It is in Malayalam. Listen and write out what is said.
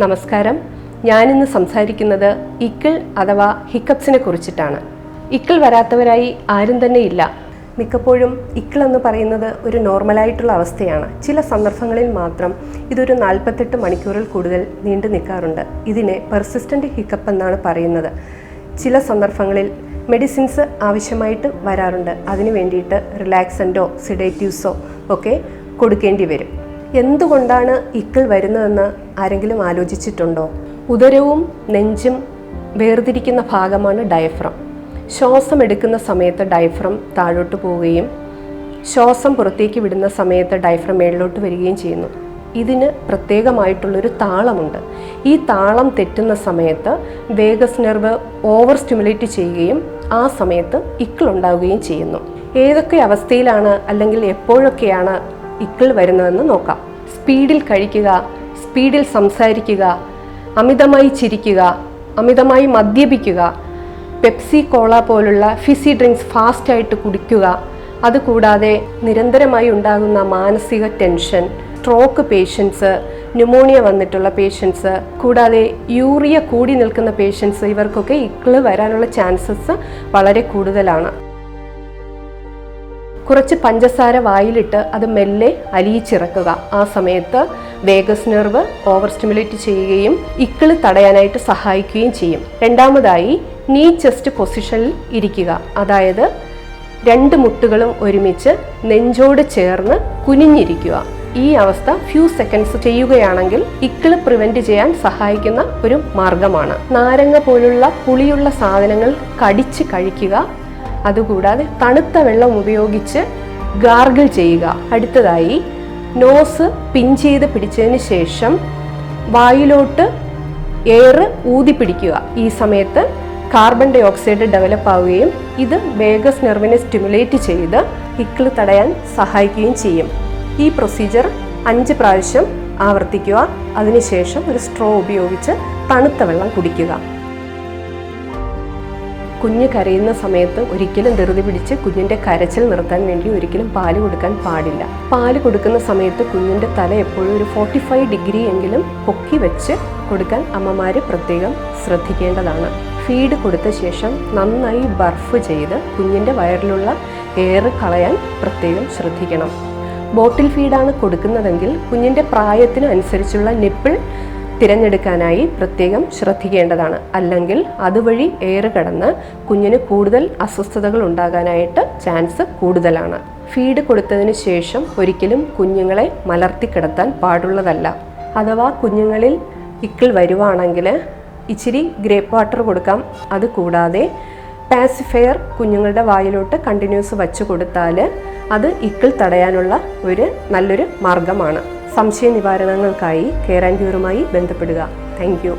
നമസ്കാരം. ഞാനിന്ന് സംസാരിക്കുന്നത് ഇക്കിൾ അഥവാ ഹിക്കപ്സിനെ കുറിച്ചിട്ടാണ്. ഇക്കിൾ വരാത്തവരായി ആരും തന്നെ ഇല്ല. മിക്കപ്പോഴും ഇക്കിൾ എന്ന് പറയുന്നത് ഒരു നോർമലായിട്ടുള്ള അവസ്ഥയാണ്. ചില സന്ദർഭങ്ങളിൽ മാത്രം ഇതൊരു 48 മണിക്കൂറിൽ കൂടുതൽ നീണ്ടു നിൽക്കാറുണ്ട്. ഇതിനെ പെർസിസ്റ്റൻ്റ് ഹിക്കപ്പ് എന്നാണ് പറയുന്നത്. ചില സന്ദർഭങ്ങളിൽ മെഡിസിൻസ് ആവശ്യമായിട്ട് വരാറുണ്ട്. അതിനു വേണ്ടിയിട്ട് റിലാക്സൻറ്റോ സിഡേറ്റീവ്സോ ഒക്കെ കൊടുക്കേണ്ടി വരും. എന്തുകൊണ്ടാണ് ഇക്കിൾ വരുന്നതെന്ന് ആരെങ്കിലും ആലോചിച്ചിട്ടുണ്ടോ? ഉദരവും നെഞ്ചും വേർതിരിക്കുന്ന ഭാഗമാണ് ഡയഫ്രം. ശ്വാസം എടുക്കുന്ന സമയത്ത് ഡയഫ്രം താഴോട്ട് പോവുകയും ശ്വാസം പുറത്തേക്ക് വിടുന്ന സമയത്ത് ഡയഫ്രം മേളിലോട്ട് വരികയും ചെയ്യുന്നു. ഇതിന് പ്രത്യേകമായിട്ടുള്ളൊരു താളമുണ്ട്. ഈ താളം തെറ്റുന്ന സമയത്ത് വേഗസ് നെർവ് ഓവർ സ്റ്റിമുലേറ്റ് ചെയ്യുകയും ആ സമയത്ത് ഇക്കിൾ ഉണ്ടാവുകയും ചെയ്യുന്നു. ഏതൊക്കെ അവസ്ഥയിലാണ് അല്ലെങ്കിൽ എപ്പോഴൊക്കെയാണ് ഇക്കിൾ വരുന്നതെന്ന് നോക്കാം. സ്പീഡിൽ കഴിക്കുക, സ്പീഡിൽ സംസാരിക്കുക, അമിതമായി ചിരിക്കുക, അമിതമായി മദ്യപിക്കുക, പെപ്സി കോള പോലുള്ള ഫിസി ഡ്രിങ്ക്സ് ഫാസ്റ്റായിട്ട് കുടിക്കുക, അതുകൂടാതെ നിരന്തരമായി ഉണ്ടാകുന്ന മാനസിക ടെൻഷൻ, സ്ട്രോക്ക് പേഷ്യൻസ്, ന്യൂമോണിയ വന്നിട്ടുള്ള പേഷ്യൻസ്, കൂടാതെ യൂറിയ കൂടി നിൽക്കുന്ന പേഷ്യൻസ്, ഇവർക്കൊക്കെ ഇക്കിൾ വരാനുള്ള ചാൻസസ് വളരെ കൂടുതലാണ്. കുറച്ച് പഞ്ചസാര വായിലിട്ട് അത് മെല്ലെ അലിയിച്ചിറക്കുക. ആ സമയത്ത് വേഗസ് നെർവ് ഓവർ സ്റ്റിമുലേറ്റ് ചെയ്യുകയും ഇക്കിൾ തടയാനായിട്ട് സഹായിക്കുകയും ചെയ്യും. രണ്ടാമതായി നീ ചെസ്റ്റ് പൊസിഷനിൽ ഇരിക്കുക. അതായത് 2 മുട്ടുകളും ഒരുമിച്ച് നെഞ്ചോട് ചേർന്ന് കുനിഞ്ഞിരിക്കുക. ഈ അവസ്ഥ ഫ്യൂ സെക്കൻഡ്സ് ചെയ്യുകയാണെങ്കിൽ ഇക്കിൾ പ്രിവെന്റ് ചെയ്യാൻ സഹായിക്കുന്ന ഒരു മാർഗമാണ്. നാരങ്ങ പോലുള്ള പുളിയുള്ള സാധനങ്ങൾ കടിച്ച് കഴിക്കുക. അതുകൂടാതെ തണുത്ത വെള്ളം ഉപയോഗിച്ച് ഗാർഗിൾ ചെയ്യുക. അടുത്തതായി നോസ് പിൻ ചെയ്ത് പിടിച്ചതിന് ശേഷം വായിലോട്ട് എയർ ഊതിപ്പിടിക്കുക. ഈ സമയത്ത് കാർബൺ ഡൈ ഓക്സൈഡ് ഡെവലപ്പ് ആവുകയും ഇത് വേഗസ് നെർവിനെ സ്റ്റിമുലേറ്റ് ചെയ്ത് ഇക്കിൾ തടയാൻ സഹായിക്കുകയും ചെയ്യും. ഈ പ്രൊസീജിയർ 5 പ്രാവശ്യം ആവർത്തിക്കുക. അതിനുശേഷം ഒരു സ്ട്രോ ഉപയോഗിച്ച് തണുത്ത വെള്ളം കുടിക്കുക. കുഞ്ഞ് കരയുന്ന സമയത്ത് ഒരിക്കലും ധൃതി പിടിച്ച് കുഞ്ഞിൻ്റെ കരച്ചിൽ നിർത്താൻ വേണ്ടി ഒരിക്കലും പാല് കൊടുക്കാൻ പാടില്ല. പാല് കൊടുക്കുന്ന സമയത്ത് കുഞ്ഞിൻ്റെ തല എപ്പോഴും ഒരു 45 ഡിഗ്രി എങ്കിലും പൊക്കി വെച്ച് കൊടുക്കാൻ അമ്മമാർ പ്രത്യേകം ശ്രദ്ധിക്കേണ്ടതാണ്. ഫീഡ് കൊടുത്ത ശേഷം നന്നായി ബർഫ് ചെയ്ത് കുഞ്ഞിൻ്റെ വയറിലുള്ള എയർ കളയാൻ പ്രത്യേകം ശ്രദ്ധിക്കണം. ബോട്ടിൽ ഫീഡാണ് കൊടുക്കുന്നതെങ്കിൽ കുഞ്ഞിൻ്റെ പ്രായത്തിന് അനുസരിച്ചുള്ള നിപ്പിൾ തിരഞ്ഞെടുക്കാനായി പ്രത്യേകം ശ്രദ്ധിക്കേണ്ടതാണ്. അല്ലെങ്കിൽ അതുവഴി എയർ കടന്ന് കുഞ്ഞിന് കൂടുതൽ അസ്വസ്ഥതകൾ ഉണ്ടാകാനായിട്ട് ചാൻസ് കൂടുതലാണ്. ഫീഡ് കൊടുത്തതിന് ശേഷം ഒരിക്കലും കുഞ്ഞുങ്ങളെ മലർത്തി കിടത്താൻ പാടുള്ളതല്ല. അഥവാ കുഞ്ഞുങ്ങളിൽ ഇക്കിൾ വരുവാണെങ്കിൽ ഇച്ചിരി ഗ്രേപ്പ് വാട്ടർ കൊടുക്കാം. അതുകൂടാതെ പാസിഫയർ കുഞ്ഞുങ്ങളുടെ വായിലോട്ട് കണ്ടിന്യൂസ് വച്ച് കൊടുത്താൽ അത് ഇക്കിൾ തടയാനുള്ള ഒരു നല്ലൊരു മാർഗമാണ്. സംശയ നിവാരണങ്ങൾക്കായി കെയർ ആൻഡ് ക്യൂറുമായി ബന്ധപ്പെടുക. Thank you.